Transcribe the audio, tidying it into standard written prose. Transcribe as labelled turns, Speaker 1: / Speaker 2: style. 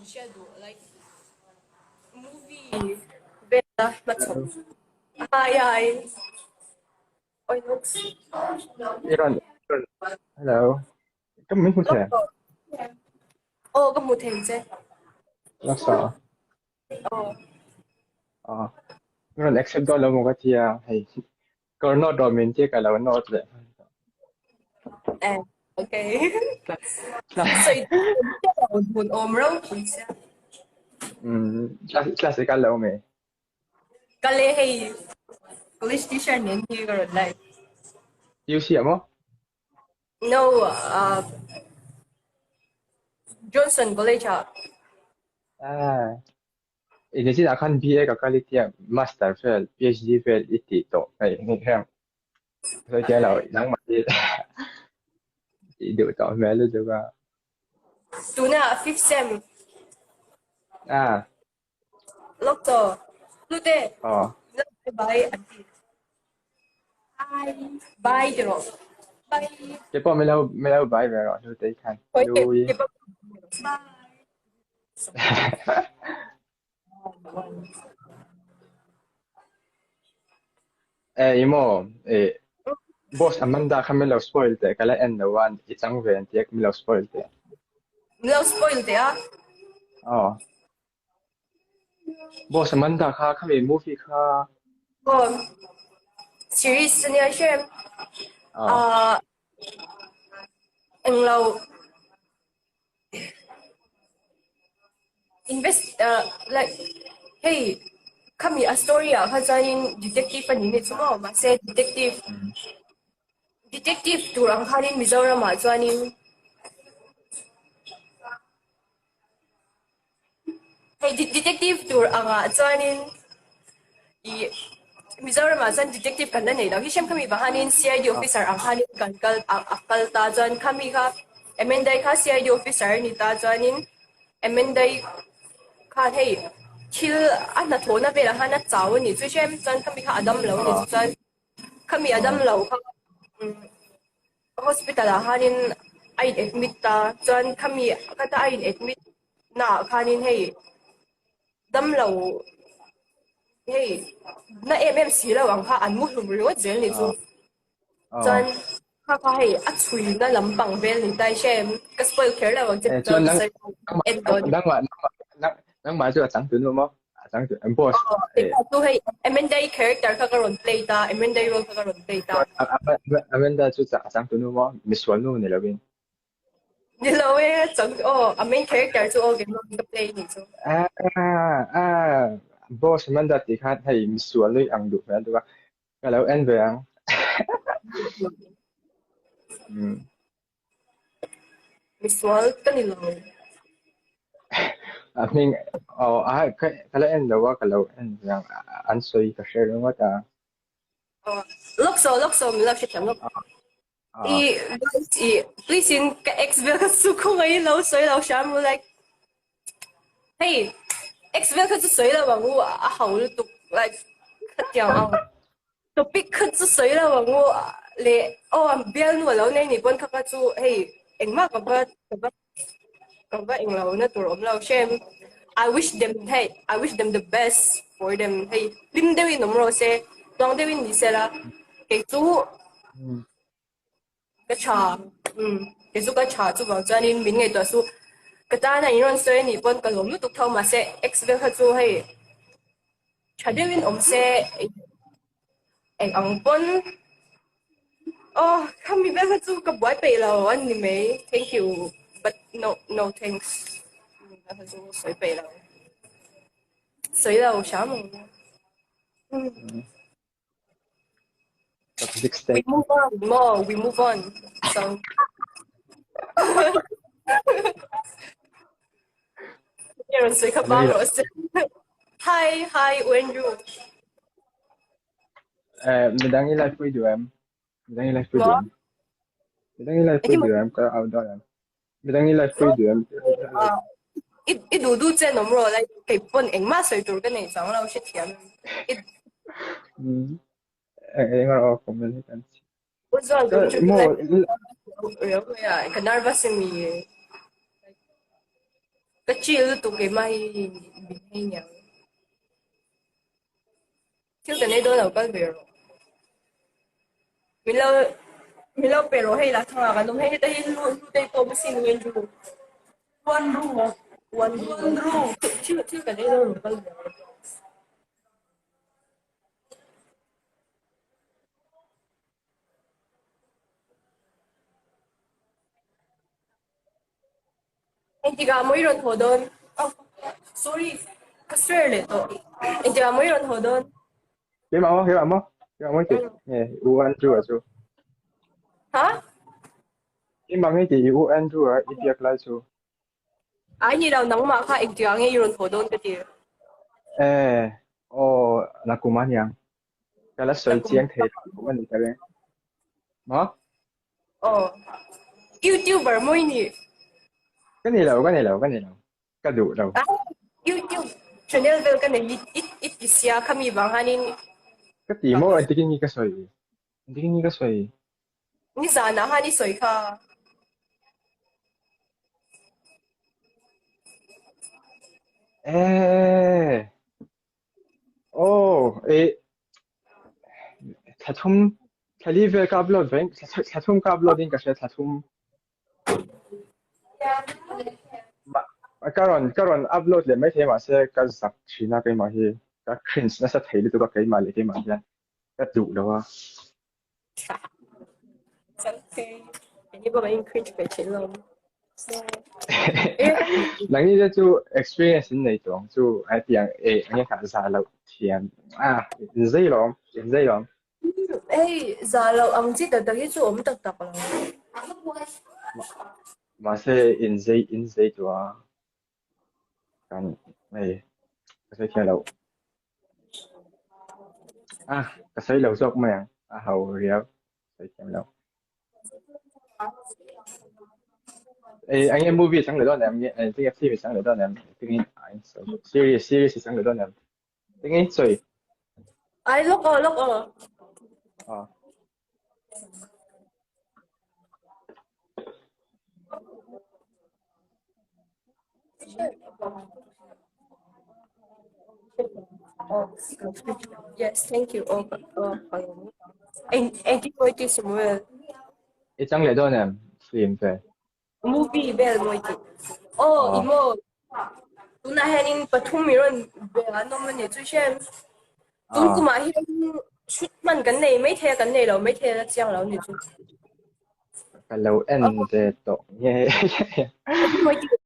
Speaker 1: schedule like movie beta matchup.
Speaker 2: Hello.
Speaker 1: Hi, hi. Oi, Lux.
Speaker 2: Iron. Hello. Có mấy phút thẻ?
Speaker 1: Lux. Oh, có một thằng chứ.
Speaker 2: Nó sợ.
Speaker 1: Oh,
Speaker 2: Ờ. Iron accept đó là một cái thìa hay có nó đồ mình chứ cái là nó đấy.
Speaker 1: okay.
Speaker 2: Class. Class.
Speaker 1: So, một ôm râu thì sao?
Speaker 2: Class cái lâu mày.
Speaker 1: Cái lẽ hay English teacher nên như cái rồi này.
Speaker 2: Yêu gì mà?
Speaker 1: No, Johnson College à?
Speaker 2: À. Ini sih akan BA cái kali thìa master fail, PhD fail ít to. Hay nghe không? Rồi cái là nắng mặt đi. Đi được to mẹ luôn được à.
Speaker 1: Tu na fifth sem.
Speaker 2: À.
Speaker 1: Lux to. Tu te.
Speaker 2: Ờ.
Speaker 1: Bye. Bye. Bye rồi. Bye.
Speaker 2: Cái bọn mình lâu bài về rồi, tôi thấy khăn.
Speaker 1: Thôi
Speaker 2: Lui.
Speaker 1: cái bye.
Speaker 2: Imo, boss Amanda kami law spoil te, kala end the one, isang event, yak mi law spoil te.
Speaker 1: Lâu spoil thế à?
Speaker 2: Oh, boss Amanda ka kami movie ka,
Speaker 1: Còn series niya siya,
Speaker 2: oh,
Speaker 1: ah, ang lâu like, hey, kami a story ah, kasanin detective pa nini sumo, mase detective turang kanin Mizoram ah, suanin, hey, detective tur ang ah, suanin, i Mizoram ah, suan detective kanda nila, hisam kami bahanin CID
Speaker 2: oh,
Speaker 1: officer ang kanin kankal ang akal ta suan kami ka, emenday ka CID officer ni ta suanin, emenday ka hey, chill na thô na bela hana chaw ni chu shem chan kami kha adam lo ni chu
Speaker 2: oh,
Speaker 1: chan kami adam
Speaker 2: oh,
Speaker 1: lo kha hospital a hanin ai admit ta chan kami kata ai admit na khanin hey dam lo hey na MMC lo ang kha an mu hlum ro zel ni chu
Speaker 2: oh,
Speaker 1: chan
Speaker 2: oh.
Speaker 1: kha kha hey a chui na lampang bel ni tai shem ka spoil care lo ang chapter
Speaker 2: Chuan
Speaker 1: ka
Speaker 2: nang,
Speaker 1: sai end on
Speaker 2: nang mà chưa chẳng tuyến luôn mà, chẳng tuyến, boss,
Speaker 1: tingnan tu hey emenday character ka karon play ta emenday role ka karon play ta
Speaker 2: chuan, Amanda chưa chẳng tuyến luôn mà, Miss One luôn này là bên.
Speaker 1: Nilaw eh, a main character so okay mo ka play ni so.
Speaker 2: Boss Amanda thì khác hay Miss One lui ăn được phải đúng không? Cái lâu end về ăn.
Speaker 1: Miss Wall ka nilaw.
Speaker 2: I mean, oh, kalau end daw kalau end yang ansoy ka share mo ta.
Speaker 1: Lokso nilaw siya tiyang lok.
Speaker 2: Ah,
Speaker 1: Please in ka ex-bel ka suko ngayon law so ilaw siya mo like, hey, ex-bel ka so ilaw ang mo a haul to like katyang ang topic ka so ilaw ang mo le ang bel no law na ni bon ka ka so hey, engma ka ba englaw na turom law siya. I wish them the best for them. Hey, lim dewi nomro se, tong dewi ni sela. Kay tu cái trò cái số cái trò chú bảo cho nên mình ngày tuổi số cái ta này nó sẽ ni bọn cái lồng lúc tục thâu mà sẽ expect hết chú hay trả điều viên ông sẽ ông bọn không biết hết chú cái buổi bể là anh ni mấy thank you but no thanks hết chú sấy bể là sấy là sao mà
Speaker 2: toxic state.
Speaker 1: we move on so Aaron sấy các
Speaker 2: Ano
Speaker 1: bạn
Speaker 2: ila?
Speaker 1: rồi hi Wenju
Speaker 2: Medang ila pwede em. Medang ila pwede
Speaker 1: mo
Speaker 2: em. Medang ila
Speaker 1: anh
Speaker 2: pwede em ka outdoor em. Medang ila
Speaker 1: no
Speaker 2: pwede em.
Speaker 1: 一路都即係諗落嚟，基本英馬水做緊嚟講啦，好似甜。一
Speaker 2: Nga ako comment kan.
Speaker 1: 我知道
Speaker 2: Ka
Speaker 1: 咁出嚟，mo 有佢啊，個 nervous 咪， cái chill tụ cái mai mình hay nhở thiếu cái này đó là cái việc mình lâu pero hay là thằng cái nó hay đây luôn đây tôi mới xin nguyên chú one room one room thiếu cái này đó là cái việc anh chỉ có mấy lần hồi đơn sorry cái swear này tôi anh chỉ có mấy lần hồi đơn
Speaker 2: Hiểu không? Hiểu không chị? Nè, u Andrew à chú.
Speaker 1: hả
Speaker 2: Cái bằng cái gì u Andrew à, ít việc lại chú.
Speaker 1: ai như đâu nắng mà anh chỉ có nghe lần hồi đơn cái gì
Speaker 2: Ê, ô, là cùng anh nhàng. Cái là sợi chiang thế của mình cái đấy. Hả?
Speaker 1: YouTuber mới nhỉ
Speaker 2: Cái này đâu. Cái đủ đâu.
Speaker 1: YouTube channel vel cái này ít xia kami bang hanin
Speaker 2: Cái gì mà anh tin cái sợi. Anh tin cái sợi.
Speaker 1: ni sa na hani soi kha
Speaker 2: Ê, ô, ê, 차츰 텔리베 까블로 뱅 차츰 까블로딩 가셔 차츰 까론 업로드 le mấy thế mà sẽ cái sạc chỉ là cái mà hi cái cringe nó sẽ thấy được cái mà lấy cái mà ra cái đủ đâu à
Speaker 1: okay ini ba main cringe pe chelom
Speaker 2: lầnนี้就 experience 那种就哎点哎你看啥了天啊dễ lắm dễ lắm
Speaker 1: eh zalo ang chi da hi chu om tak tak lo
Speaker 2: mà sẽ in dễ cho à cái này cái sẽ theo lâu à cái sẽ lâu dọc mà à hầu riêng sẽ theo lâu ê anh em movie sáng lửa đó nè anh cái series sáng lửa đó nè tiếng anh series sáng lửa đó nè tiếng anh sorry
Speaker 1: ai lok
Speaker 2: à
Speaker 1: yes thank you anh đi coi cái Samuel
Speaker 2: ê sáng lửa đó nè phim về
Speaker 1: movie bel moi ki
Speaker 2: à
Speaker 1: imo tuna henin pathum miron be anom ne chu shem tun
Speaker 2: à
Speaker 1: kuma hi shoot man kan nei mai the kan nei lo mai the la chiang lo ni chu
Speaker 2: cái lâu end de to nghe
Speaker 1: moi ki